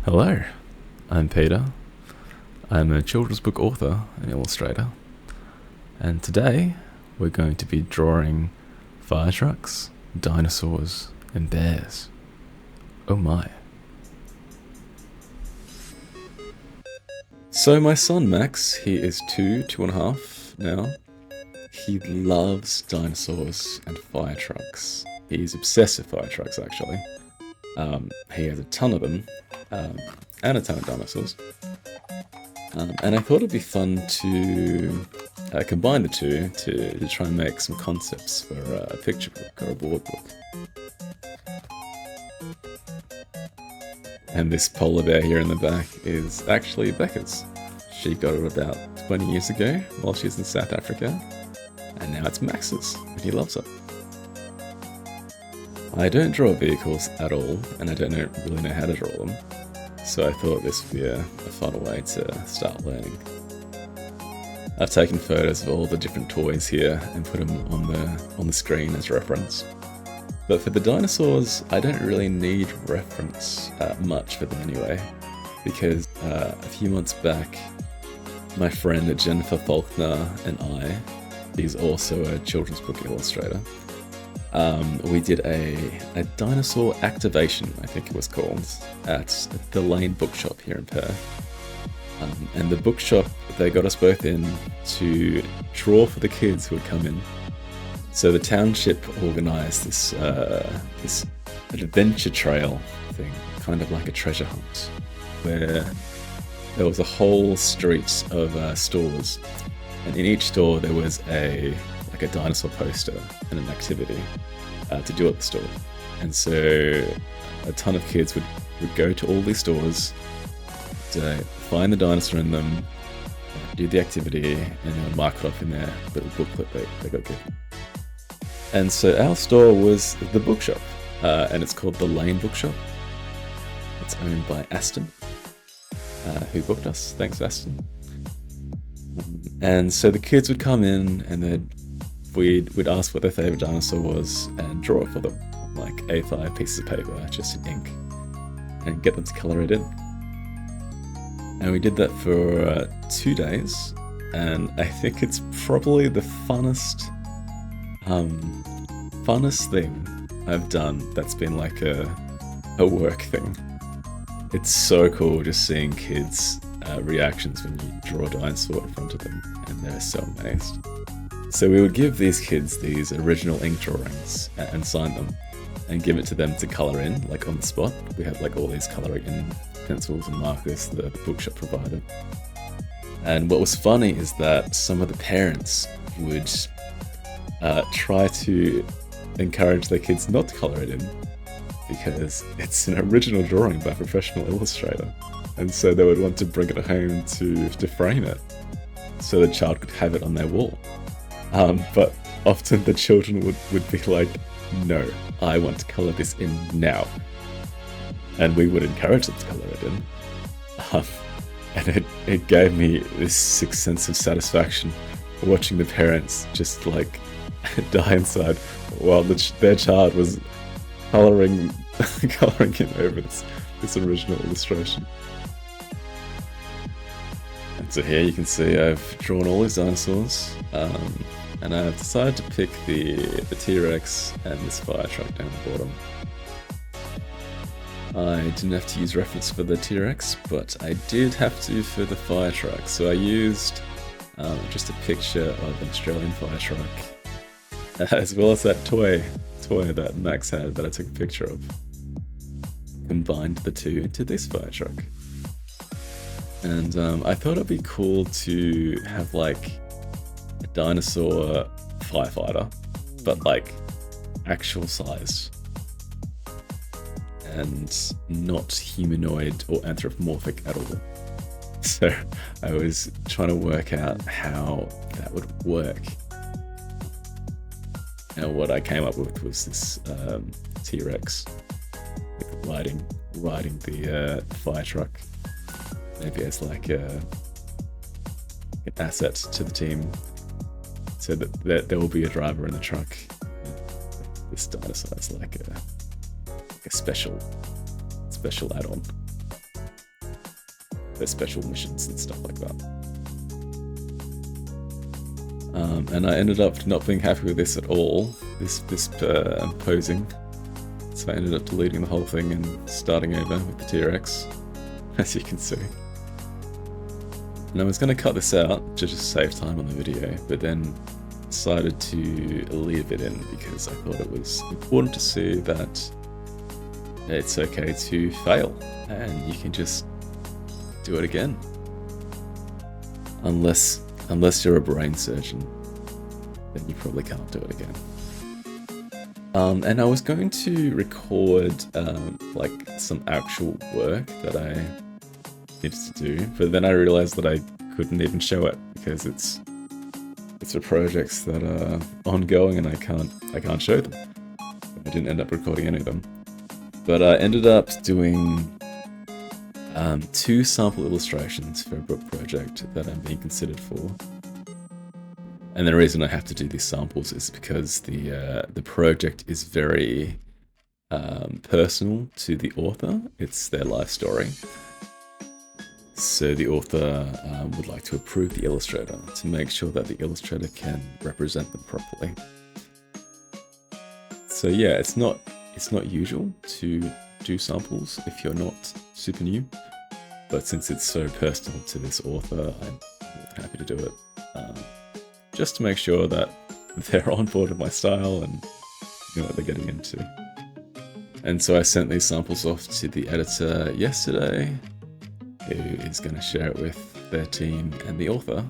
Hello, I'm Peter. I'm a children's book author and illustrator, and today we're going to be drawing firetrucks, dinosaurs, and bears. Oh my. So my son Max, he is two and a half now. He loves dinosaurs and firetrucks. He's obsessed with firetrucks actually. He has a ton of them, and a ton of dinosaurs. And I thought it'd be fun to combine the two to try and make some concepts for a picture book or a board book. And this polar bear here in the back is actually Becca's. She got it about 20 years ago while she was in South Africa, and now it's Max's, and he loves it. I don't draw vehicles at all, and I don't really know how to draw them, so I thought this would be a fun way to start learning. I've taken photos of all the different toys here and put them on the screen as reference. But for the dinosaurs, I don't really need reference much for them anyway, because a few months back, my friend Jennifer Faulkner and I, she's also a children's book illustrator, we did a dinosaur activation, I think it was called, at the Lane bookshop here in Perth. And the bookshop, they got us both in to draw for the kids who would come in. So the township organised this adventure trail thing, kind of like a treasure hunt, where there was a whole street of stores, and in each store there was a dinosaur poster and an activity to do at the store. And so a ton of kids would go to all these stores to find the dinosaur in them, do the activity, and then mark it off in their little booklet they got given. And so our store was the bookshop, and it's called the Lane Bookshop. It's owned by Aston, who booked us. Thanks, Aston. And so the kids would come in, and we'd ask what their favourite dinosaur was and draw it for them, like A5 pieces of paper, just in ink, and get them to colour it in. And we did that for 2 days, and I think it's probably the funnest thing I've done that's been like a work thing. It's so cool just seeing kids' reactions when you draw a dinosaur in front of them, and they're so amazed. So we would give these kids these original ink drawings and sign them, and give it to them to colour in, like on the spot. We had like all these colouring in pencils and markers the bookshop provided. And what was funny is that some of the parents would try to encourage their kids not to colour it in, because it's an original drawing by a professional illustrator, and so they would want to bring it home to frame it so the child could have it on their wall. But often the children would be like, no, I want to colour this in now. And we would encourage them to colour it in. And it gave me this sick sense of satisfaction watching the parents just like die inside while their child was colouring in over this original illustration. And so here you can see I've drawn all these dinosaurs, and I've decided to pick the T-Rex and this firetruck down the bottom. I didn't have to use reference for the T-Rex, but I did have to for the firetruck. So I used just a picture of an Australian firetruck, as well as that toy that Max had that I took a picture of. Combined the two into this firetruck. And I thought it'd be cool to have like a dinosaur firefighter, but like actual size, and not humanoid or anthropomorphic at all. So I was trying to work out how that would work. And what I came up with was this T-Rex riding the fire truck, maybe as like an asset to the team, so that there will be a driver in the truck. This dinosaur is like a special add-on. for special missions and stuff like that. And I ended up not being happy with this at all, this posing. So I ended up deleting the whole thing and starting over with the T-Rex, as you can see. And I was going to cut this out to just save time on the video, but then decided to leave it in because I thought it was important to see that it's okay to fail and you can just do it again. Unless you're a brain surgeon, then you probably can't do it again. And I was going to record like some actual work that I needed to do, but then I realized that I couldn't even show it because it's for projects that are ongoing and I can't show them. I didn't end up recording any of them. But I ended up doing 2 sample illustrations for a book project that I'm being considered for. And the reason I have to do these samples is because the project is very personal to the author. It's their life story. So the author would like to approve the illustrator to make sure that the illustrator can represent them properly. So yeah, it's not usual to do samples if you're not super new, but since it's so personal to this author, I'm happy to do it. Just to make sure that they're on board with my style and know what they're getting into. And so I sent these samples off to the editor yesterday, who is going to share it with their team and the author.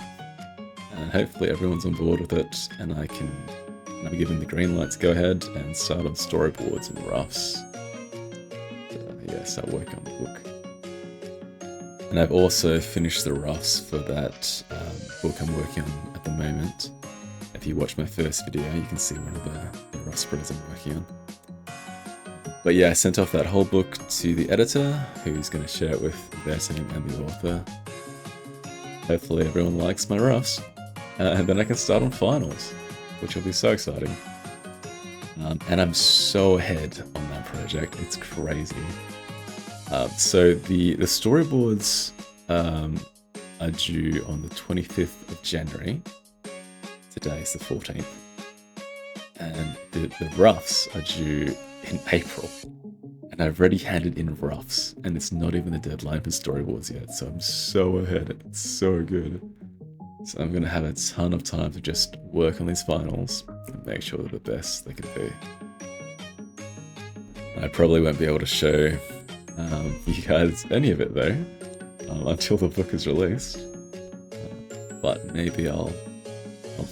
And hopefully everyone's on board with it, and I'm given the green light to go ahead and start on storyboards and roughs. Start working on the book. And I've also finished the roughs for that book I'm working on at the moment. If you watch my first video, you can see one of the rough spreads I'm working on. But yeah, I sent off that whole book to the editor, who's going to share it with their team and the author. Hopefully everyone likes my roughs, and then I can start on finals, which will be so exciting. And I'm so ahead on that project, it's crazy. So the storyboards are due on the 25th of January. Today is the 14th. And the roughs are due in April. And I've already handed in roughs, and it's not even the deadline for storyboards yet, so I'm so ahead. It's so good. So I'm going to have a ton of time to just work on these finals and make sure they're the best they can be. I probably won't be able to show you guys any of it though, until the book is released. But maybe I'll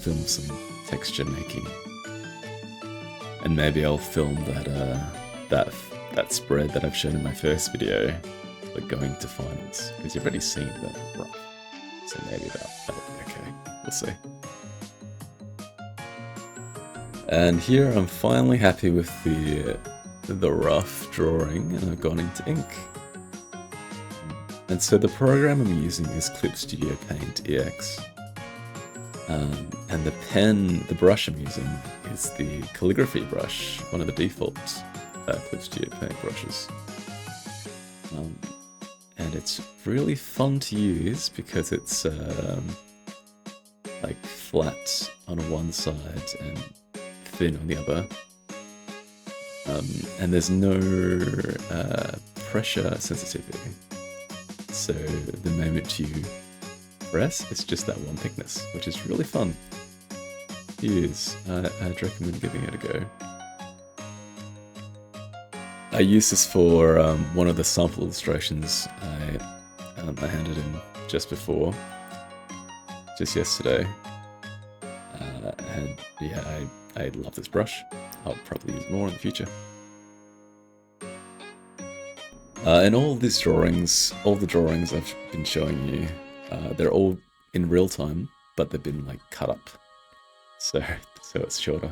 film some texture making, and maybe I'll film that spread that I've shown in my first video, like going to finals, because you've already seen the rough. So maybe that'll be okay. We'll see. And here I'm finally happy with the rough drawing, and I've gone into ink. And so the program I'm using is Clip Studio Paint EX. And the brush I'm using is the calligraphy brush, one of the default Clip Studio Paint brushes. And it's really fun to use because it's like flat on one side and thin on the other. And there's no pressure sensitivity. So the moment you press, it's just that one thickness, which is really fun to use. I'd recommend giving it a go. I used this for one of the sample illustrations I handed in just yesterday. And yeah, I love this brush. I'll probably use more in the future. And all the drawings I've been showing you, they're all in real time, but they've been like cut up, so it's shorter.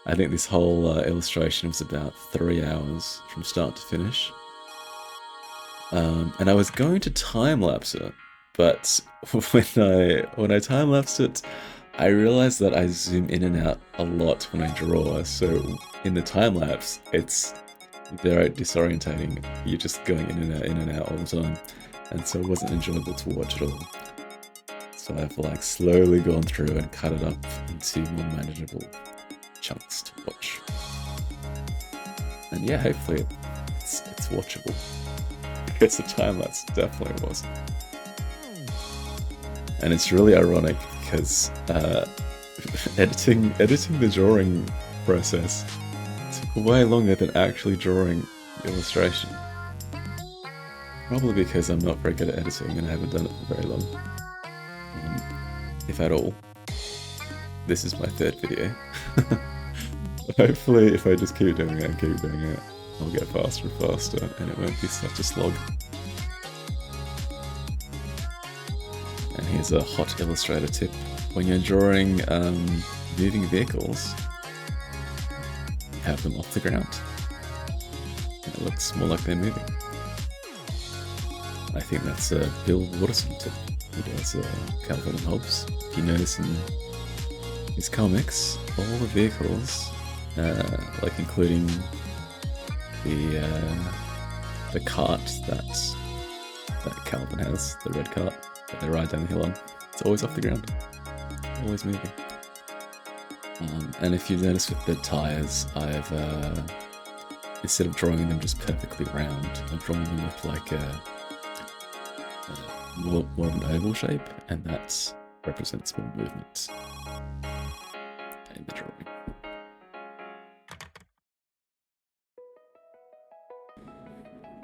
I think this whole illustration was about 3 hours from start to finish. And I was going to time-lapse it, but when I time-lapsed it, I realized that I zoom in and out a lot when I draw, so in the time-lapse, it's very disorientating. You're just going in and out all the time. and so it wasn't enjoyable to watch at all. So I've like slowly gone through and cut it up into more manageable chunks to watch. And yeah, hopefully it's watchable. Because the time-lapse definitely wasn't. And it's really ironic because editing the drawing process took way longer than actually drawing the illustration. Probably because I'm not very good at editing and I haven't done it for very long. If at all. This is my third video. Hopefully if I just keep doing it and keep doing it, I'll get faster and faster and it won't be such a slog. And here's a hot illustrator tip. When you're drawing moving vehicles, you have them off the ground. And it looks more like they're moving. I think that's a Bill Watterson tip. He does Calvin and Hobbes. If you notice in his comics, all the vehicles, like including the cart that Calvin has, the red cart that they ride down the hill on, it's always off the ground, always moving. And if you've noticed with the tires, I've instead of drawing them just perfectly round, I'm drawing them with like a more of an oval shape, and that represents more movement in the drawing.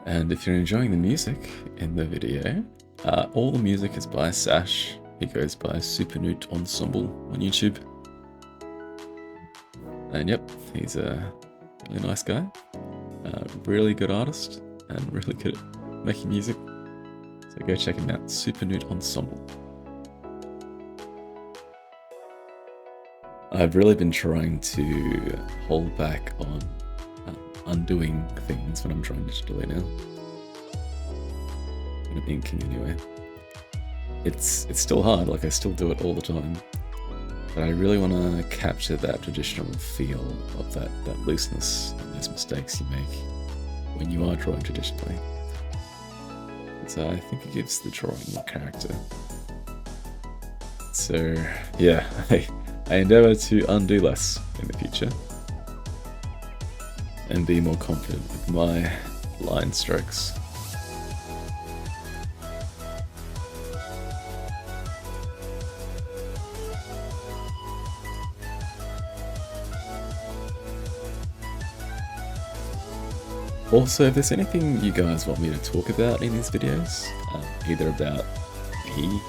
And if you're enjoying the music in the video, all the music is by Sash. He goes by Supernute Ensemble on YouTube. And yep, he's a really nice guy, really good artist, and really good at making music. So go check him out, Supernute Ensemble. I've really been trying to hold back on undoing things when I'm trying digitally now. When I'm inking anyway. It's still hard, like I still do it all the time. But I really want to capture that traditional feel of that looseness and those mistakes you make when you are drawing traditionally. So I think it gives the drawing more character. So yeah, I endeavour to undo less in the future and be more confident with my line strokes. Also, if there's anything you guys want me to talk about in these videos, either about me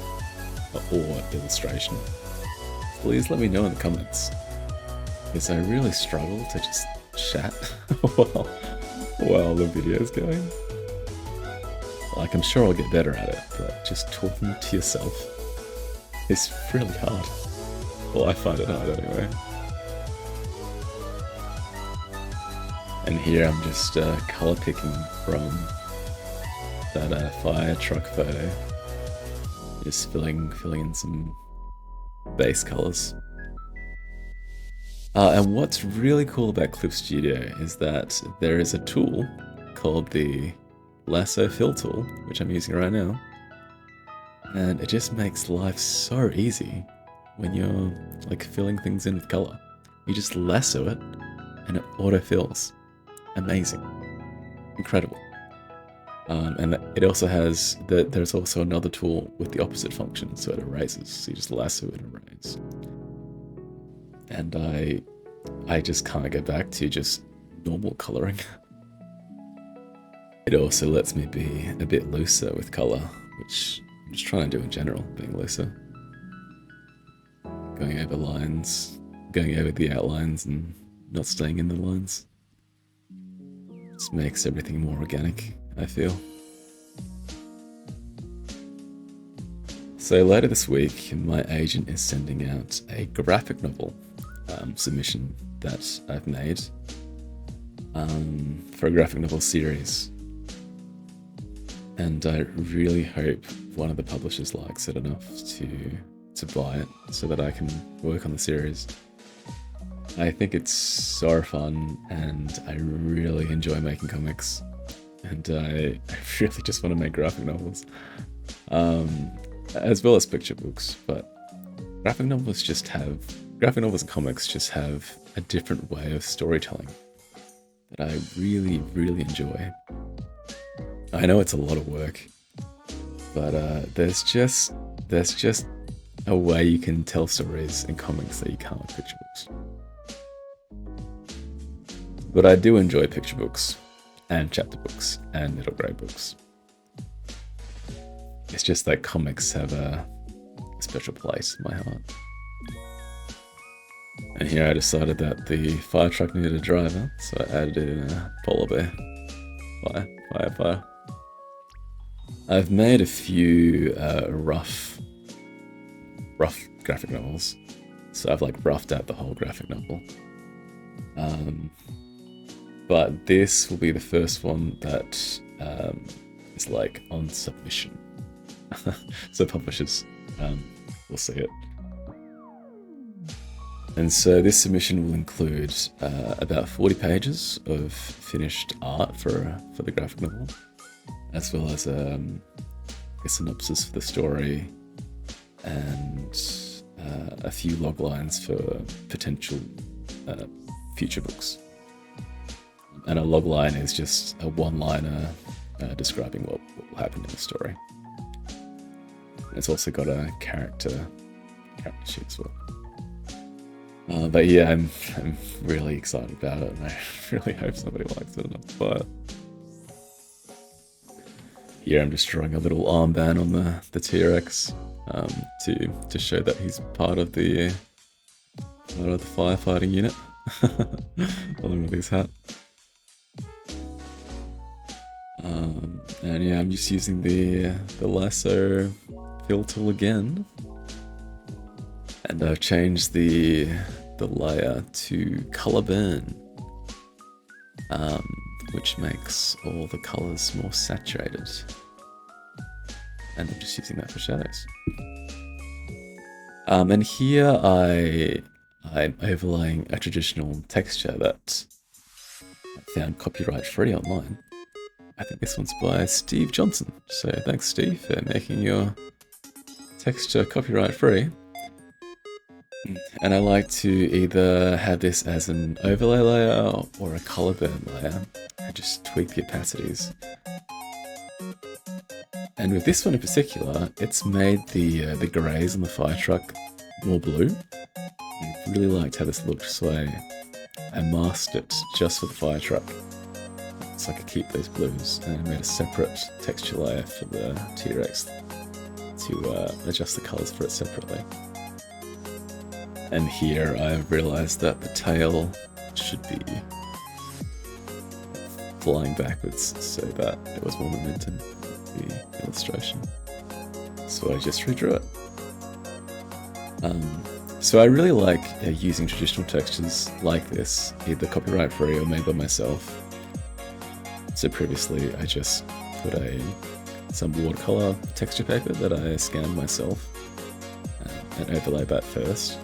or illustration, please let me know in the comments, because I really struggle to just chat while the video's going. Like, I'm sure I'll get better at it, but just talking to yourself is really hard. Well, I find it hard anyway. And here I'm just colour picking from that Firetruck photo. Just filling in some base colours. And what's really cool about Clip Studio is that there is a tool called the Lasso Fill tool, which I'm using right now. And it just makes life so easy when you're like filling things in with colour. You just lasso it and it auto-fills. Amazing. Incredible. And it also has, there's also another tool with the opposite function, so it erases. So you just lasso it and erase. And I just can't go back to just normal colouring. It also lets me be a bit looser with colour, which I'm just trying to do in general, being looser. Going over lines, going over the outlines and not staying in the lines. Just makes everything more organic, I feel. So later this week, my agent is sending out a graphic novel submission that I've made for a graphic novel series. And I really hope one of the publishers likes it enough to buy it so that I can work on the series. I think it's so fun and I really enjoy making comics. and I really just want to make graphic novels, as well as picture books. But graphic novels and comics just have a different way of storytelling that I really, really enjoy. I know it's a lot of work, but there's just a way you can tell stories in comics that you can't with picture books. But I do enjoy picture books and chapter books and middle grade books. It's just that comics have a special place in my heart. And here I decided that the fire truck needed a driver, so I added it in a polar bear. Fire. I've made a few rough graphic novels, so I've like roughed out the whole graphic novel. But this will be the first one that is like on submission. So publishers will see it. And so this submission will include about 40 pages of finished art for the graphic novel, as well as a synopsis for the story and a few log lines for potential future books. And a log line is just a one-liner describing what will happen in the story. It's also got a character sheet as well. But yeah, I'm really excited about it, and I really hope somebody likes it enough to buy it. Here I'm just drawing a little armband on the T-Rex to show that he's part of the firefighting unit, along with his hat. And yeah, I'm just using the lasso fill tool again, and I've changed the layer to color burn, which makes all the colors more saturated. And I'm just using that for shadows. And here I'm overlaying a traditional texture that I found copyright free online. I think this one's by Steve Johnson. So thanks, Steve, for making your texture copyright free. And I like to either have this as an overlay layer or a color burn layer and just tweak the opacities. And with this one in particular, it's made the greys on the fire truck more blue. I really liked how this looked, so I masked it just for the fire truck, so I could keep those blues, and I made a separate texture layer for the T-Rex to adjust the colours for it separately. And here I've realised that the tail should be flying backwards so that there was more momentum in the illustration. So I just redrew it. So I really like using traditional textures like this, either copyright free or made by myself. So previously I just put some watercolor texture paper that I scanned myself and overlay that first.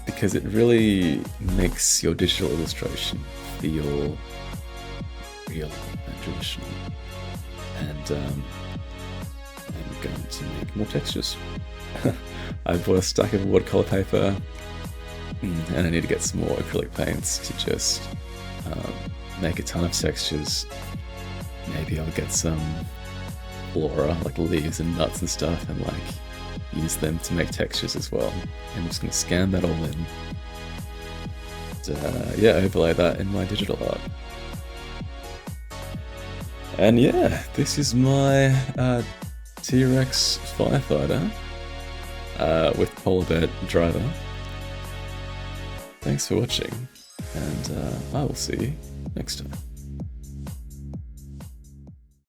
Because it really makes your digital illustration feel real and traditional. And I'm going to make more textures. I bought a stack of watercolor paper, and I need to get some more acrylic paints to just make a ton of textures. Maybe I'll get some flora, like leaves and nuts and stuff, and like use them to make textures as well. I'm just going to scan that all in. And, yeah, overlay that in my digital art. And yeah, this is my T-Rex firefighter with polar bear driver. Thanks for watching, and I will see you next time.